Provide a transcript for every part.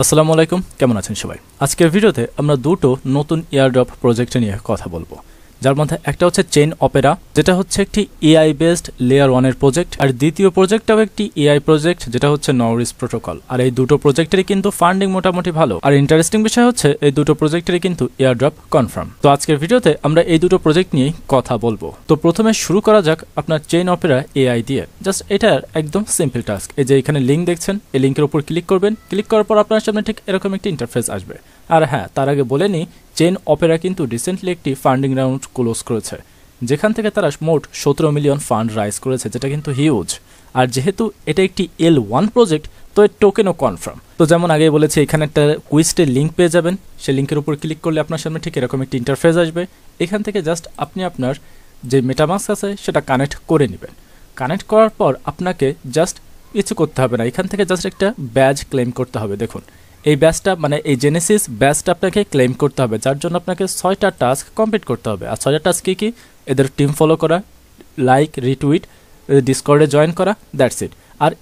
আসসালামু আলাইকুম, কেমন আছেন সবাই? আজকের ভিডিওতে আমরা দুটো নতুন এয়ারড্রপ প্রজেক্ট নিয়ে কথা বলবো, যার মধ্যে একটা হচ্ছে চেইন অপেরা, যেটা হচ্ছে একটি এআই বেসড লেয়ার 1 এর প্রজেক্ট, আর দ্বিতীয় প্রজেক্টটাও একটি এআই প্রজেক্ট যেটা হচ্ছে নরিস প্রোটোকল। আর এই দুটো প্রজেক্টেরই কিন্তু ফান্ডিং মোটামুটি ভালো, আর ইন্টারেস্টিং বিষয় হচ্ছে এই দুটো প্রজেক্টেরই কিন্তু এয়ারড্রপ কনফার্ম। তো আজকের ভিডিওতে আমরা এই দুটো প্রজেক্ট নিয়েই কথা বলবো। তো প্রথমে শুরু করা যাক আপনার চেইন অপেরা এআই দিয়ে। জাস্ট এটার একদম সিম্পল টাস্ক, এই যে এখানে লিঙ্ক দেখছেন, এই লিঙ্কের উপর ক্লিক করবেন। ক্লিক করার পর আপনার সামনে ঠিক এরকম একটি ইন্টারফেস আসবে। আর হ্যাঁ, তার আগে বলে নিই, চেইন অপেরা কিন্তু রিসেন্টলি একটি ফান্ডিং রাউন্ড ক্লোজ করেছে, যেখান থেকে তারা মোট 17 মিলিয়ন ফান্ড রাইজ করেছে, যেটা কিন্তু হিউজ। আর যেহেতু এটা একটি L1 প্রজেক্ট, তো এর টোকেনও কনফার্ম। তো যেমন আগে বলেছি, এখানে একটা কুইস্টের লিঙ্ক পেয়ে যাবেন। সেই লিঙ্কের উপর ক্লিক করলে আপনার সামনে ঠিক এরকম একটি ইন্টারফেস আসবে। এখান থেকে জাস্ট আপনি আপনার যে মেটামাস্ক আছে সেটা কানেক্ট করে নেবেন। কানেক্ট করার পর আপনাকে জাস্ট কিছু করতে হবে না, এখান থেকে জাস্ট একটা ব্যাজ ক্লেম করতে হবে। দেখুন, এই ব্যাচটা মানে এই জেনেসিস ব্যাচটা আপনাকে ক্লেম করতে হবে, যার জন্য আপনাকে 6টা টাস্ক কমপ্লিট করতে হবে। আর 6টা টাস্ক কি? এদের টিম ফলো করা, লাইক, রিটুইট, ডিসকর্ডে জয়েন করা, দ্যাটস ইট। আর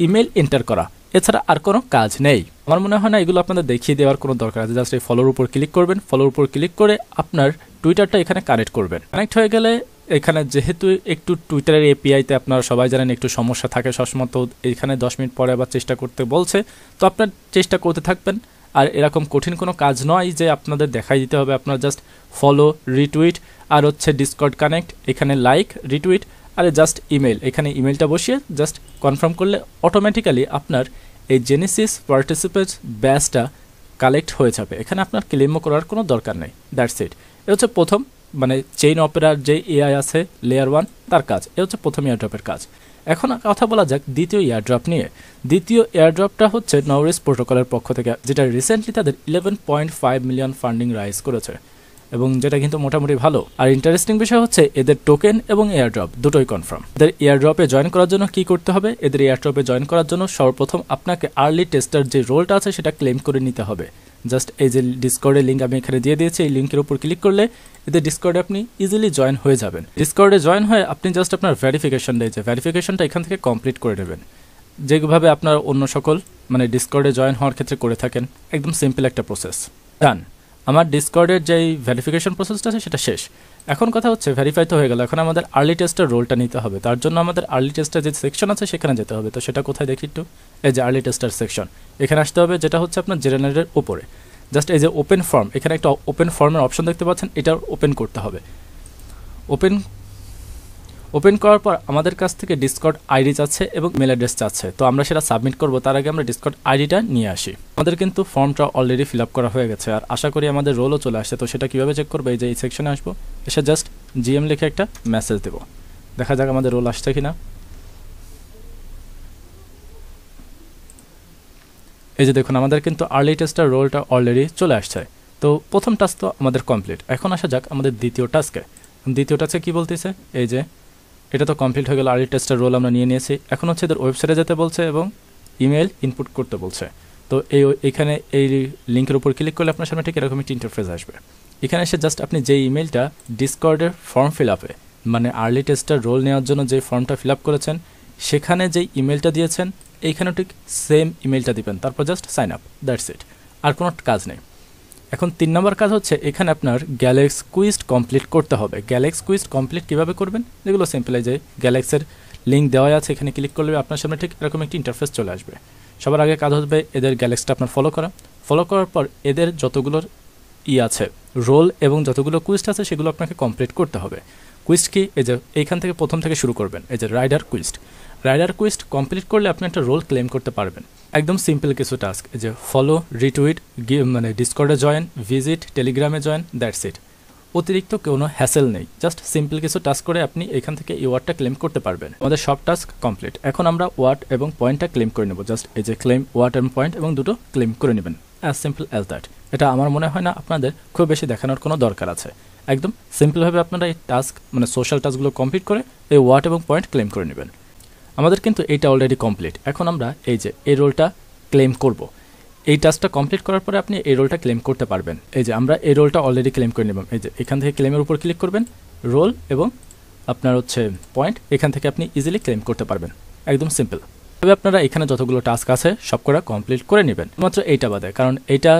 ইমেল এন্টার করা, এছাড়া আর কোনো কাজ নেই। আমার মনে হয় না এগুলো আপনাদের দেখিয়ে দেওয়ার কোনো দরকার আছে। জাস্ট এই ফলোর উপর ক্লিক করবেন, ফলোর উপর ক্লিক করে আপনার টুইটারটা এখানে কানেক্ট করবেন। কানেক্ট হয়ে গেলে এখানে যেহেতু একটু টুইটারের এপিআইতে আপনারা সবাই জানেন একটু সমস্যা থাকে সবসময়, তো এখানে 10 মিনিট পরে আবার চেষ্টা করতে বলছে, তো আপনার চেষ্টা করতে থাকবেন। আর এরকম কঠিন কোনো কাজ নয় যে আপনাদের দেখাই দিতে হবে। আপনার জাস্ট ফলো, রিটুইট, আর হচ্ছে ডিসকর্ড কানেক্ট, এখানে লাইক, রিটুইট, আর জাস্ট ইমেল, এখানে ইমেলটা বসিয়ে জাস্ট কনফার্ম করলে অটোমেটিক্যালি আপনার এই জেনেসিস পার্টিসিপেন্টস ব্যাচটা কালেক্ট হয়ে যাবে। এখানে আপনার ক্লেমও করার কোনো দরকার নেই, দ্যাটস ইট। এ হচ্ছে প্রথম মানে চেইন অপেরার যে এআই আছে লেয়ার 1 তার কাজ। এ হচ্ছে প্রথম এয়ারড্রপের কাজ। এখন কথা বলা যাক দ্বিতীয় এয়ারড্রপ নিয়ে। দ্বিতীয় এয়ারড্রপটা হচ্ছে নরিস প্রোটোকলের পক্ষ থেকে, যেটা রিসেন্টলি তাদের 11.5 মিলিয়ন ফান্ডিং রাইজ করেছে, এবং যেটা কিন্তু মোটামুটি ভালো। আর ইন্টারেস্টিং বিষয় হচ্ছে এদের টোকেন এবং এয়ারড্রপ দুটোই কনফার্ম। এদের এয়ারড্রপে জয়েন করার জন্য কি করতে হবে? এদের এয়ারড্রপে জয়েন করার জন্য সর্বপ্রথম আপনাকে আর্লি টেস্টার যে রোলটা আছে সেটা ক্লেম করে নিতে হবে। জাস্ট এই যে ডিসকর্ডের লিঙ্ক আমি এখানে দিয়ে দিয়েছি, এই লিঙ্কের উপর ক্লিক করলে এদের ডিসকর্ডে আপনি ইজিলি জয়েন হয়ে যাবেন। ডিসকর্ডে জয়েন হয়ে আপনি জাস্ট আপনার ভেরিফিকেশনটা, এই যে ভেরিফিকেশনটা এখান থেকে কমপ্লিট করে নেবেন, যেভাবে আপনার অন্য সকল মানে ডিসকর্ডে জয়েন হওয়ার ক্ষেত্রে করে থাকেন। একদম সিম্পল একটা প্রসেস। ডান। আমার ডিসকর্ডের যেই ভেরিফিকেশন প্রসেসটা আছে সেটা শেষ। এখন কথা হচ্ছে ভেরিফাই তো হয়ে গেল, এখন আমাদের আর্লি টেস্টের রোলটা নিতে হবে। তার জন্য আমাদের আর্লি টেস্টের যে সেকশন আছে সেখানে যেতে হবে। তো সেটা কোথায় দেখি একটু, এই যে আর্লি টেস্টার সেকশন, এখানে আসতে হবে, যেটা হচ্ছে আপনার জেনারেলের উপরে। জাস্ট এই যে ওপেন ফর্ম, এখানে একটা ওপেন ফর্মের অপশন দেখতে পাচ্ছেন, এটা ওপেন করতে হবে। ওপেন করার পর আমাদের কাছ থেকে ডিসকর্ড আইডি চাচ্ছে এবং মেল অ্যাড্রেস চাচ্ছে, তো আমরা সেটা সাবমিট করব। তার আগে আমরা ডিসকর্ড আইডিটা নিয়ে আসি। আমাদের কিন্তু ফর্মটা অলরেডি ফিল আপ করা হয়ে গেছে, আর আশা করি আমাদের রোলও চলে আসছে। তো সেটা কীভাবে চেক করবো? এই যে এই সেকশনে আসবো, এসে জাস্ট জিএম লিখে একটা মেসেজ দেবো। দেখা যাক আমাদের রোল আসছে কিনা। এই যে দেখুন, আমাদের কিন্তু আর্লি টেস্টার রোলটা অলরেডি চলে আসছে। তো প্রথম টাস্ক তো আমাদের কমপ্লিট। এখন আসা যাক আমাদের দ্বিতীয় টাস্কে। দ্বিতীয় টাস্কে কী বলতেছে? এই যে এটা তো কমপ্লিট হয়ে গেল, আর্লি টেস্টার রোল আমরা নিয়ে নিয়েছি। এখন হচ্ছে এদের ওয়েবসাইটে যেতে বলছে এবং ইমেল ইনপুট করতে বলছে। তো এইখানে এই লিঙ্কের উপর ক্লিক করলে আপনার সামনে ঠিক এরকম একটি ইন্টারফেস আসবে। এখানে এসে জাস্ট আপনি যে ইমেলটা ডিসকর্ডের ফর্ম ফিল আপে মানে আর্লি টেস্টার রোল নেওয়ার জন্য যে ফর্মটা ফিল আপ করেছেন সেখানে যেই ইমেলটা দিয়েছেন এইখানেও ঠিক সেম ইমেলটা দিবেন, তারপর just sign up, that's it. আর কোনো কাজ নেই। এখন 3 নম্বর কাজ হচ্ছে এখানে আপনার গ্যালেক্স কুইজ কমপ্লিট করতে হবে। গ্যালেক্স কুইজ কমপ্লিট কীভাবে করবেন? যেগুলো সিম্পল, এই যে গ্যালেক্সের লিঙ্ক দেওয়া আছে, এখানে ক্লিক করলে আপনার সামনে ঠিক এরকম একটি ইন্টারফেস চলে আসবে। সবার আগে কাজ হবে এদের গ্যালেক্সটা আপনার ফলো করা। ফলো করার পর এদের যতগুলোর আছে রোল এবং যতগুলো কুইজ আছে সেগুলো আপনাকে কমপ্লিট করতে হবে। কুইজ কি? এই যে এইখান থেকে প্রথম থেকে শুরু করবেন, এই যে rider quiz. Rider quiz complete করলে আপনি একটা রোল ক্লেম করতে পারবেন। একদম সিম্পল কিছু টাস্ক, এই যে ফলো, রিটুইট, মানে ডিসকর্ডে জয়েন, ভিজিট, টেলিগ্রামে জয়েন, দ্যাটস ইট। অতিরিক্ত কোনো হ্যাসেল নেই, জাস্ট সিম্পল কিছু টাস্ক করে আপনি এখান থেকে এই ওয়ার্ডটা ক্লেম করতে পারবেন। আমাদের সব টাস্ক কমপ্লিট। এখন আমরা ওয়ার্ড এবং পয়েন্টটা ক্লেম করে নেব। জাস্ট এই যে ক্লেম ওয়ার্ড এবং পয়েন্ট, এবং দুটো ক্লেম করে নেবেন। As simple as that. এটা আমার মনে হয় না আপনাদের খুব বেশি দেখানোর কোনো দরকার আছে। একদম সিম্পলভাবে আপনারা এই টাস্ক মানে সোশ্যাল টাস্কগুলো কমপ্লিট করে এই ওয়ার্ড এবং পয়েন্ট ক্লেম করে নেবেন। আমাদের কিন্তু এইটা অলরেডি কমপ্লিট। এখন আমরা এই যে এই রোলটা ক্লেম করব। এই টাস্কটা কমপ্লিট করার পরে আপনি এই রোলটা ক্লেম করতে পারবেন। এই যে আমরা এই রোলটা অলরেডি ক্লেম করে নেব। এই যে এখান থেকে ক্লেমের উপর ক্লিক করবেন, রোল এবং আপনার হচ্ছে পয়েন্ট, এখান থেকে আপনি ইজিলি ক্লেম করতে পারবেন। একদম সিম্পল। তবে আপনারা এখানে যতগুলো টাস্ক আছে সবকটা কমপ্লিট করে নেবেন, মাত্র এইটা বাদে। কারণ এইটা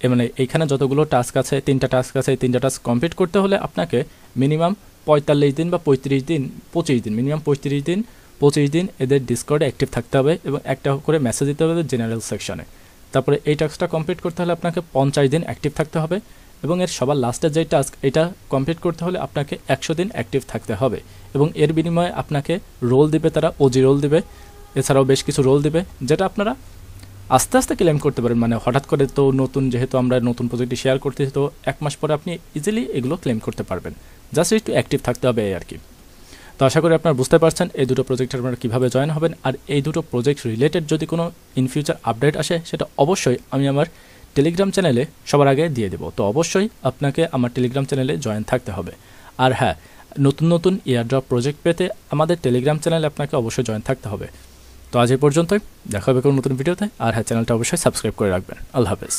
মানে এইখানে যতগুলো টাস্ক আছে, 3টা টাস্ক আছে, এই 3টা টাস্ক কমপ্লিট করতে হলে আপনাকে মিনিমাম 45 দিন বা 35 দিন 25 দিন মিনিমাম 35 দিন 25 দিন এদের ডিসকর্ডে অ্যাক্টিভ থাকতে হবে এবং একটা করে মেসেজ দিতে হবে জেনারেল সেকশনে। তারপরে এই টাস্কটা কমপ্লিট করতে হলে আপনাকে 50 দিন অ্যাক্টিভ থাকতে হবে এবং এর সবার লাস্টের যে টাস্ক এটা কমপ্লিট করতে হলে আপনাকে 100 দিন অ্যাক্টিভ থাকতে হবে এবং এর বিনিময়ে আপনাকে রোল দিবে, তারা ওজি রোল দিবে, এছাড়াও বেশ কিছু রোল দিবে যেটা আপনারা আস্তে আস্তে ক্লেম করতে পারেন। মানে হঠাৎ করে তো নতুন, যেহেতু আমরা নতুন প্রজেক্টটি শেয়ার করতেছি, তো 1 মাস পরে আপনি ইজিলি এগুলো ক্লেম করতে পারবেন, জাস্ট একটু অ্যাক্টিভ থাকতে হবে এই আর কি। তো আশা করি আপনারা বুঝতে পারছেন এই দুটো প্রজেক্টে আপনারা কীভাবে জয়েন হবেন। আর এই দুটো প্রজেক্ট রিলেটেড যদি কোনো ইন ফিউচার আপডেট আসে সেটা অবশ্যই আমি আমার টেলিগ্রাম চ্যানেলে সবার আগে দিয়ে দেবো। তো অবশ্যই আপনাকে আমার টেলিগ্রাম চ্যানেলে জয়েন থাকতে হবে। আর হ্যাঁ, নতুন নতুন এয়ারড্রপ প্রজেক্ট পেতে আমাদের টেলিগ্রাম চ্যানেলে আপনাকে অবশ্যই জয়েন থাকতে হবে। তো আজ এই পর্যন্তই, দেখা হবে কোনো নতুন ভিডিওতে। আর হ্যাঁ, চ্যানেলটা অবশ্যই সাবস্ক্রাইব করে রাখবেন। আল্লাহ হাফেজ।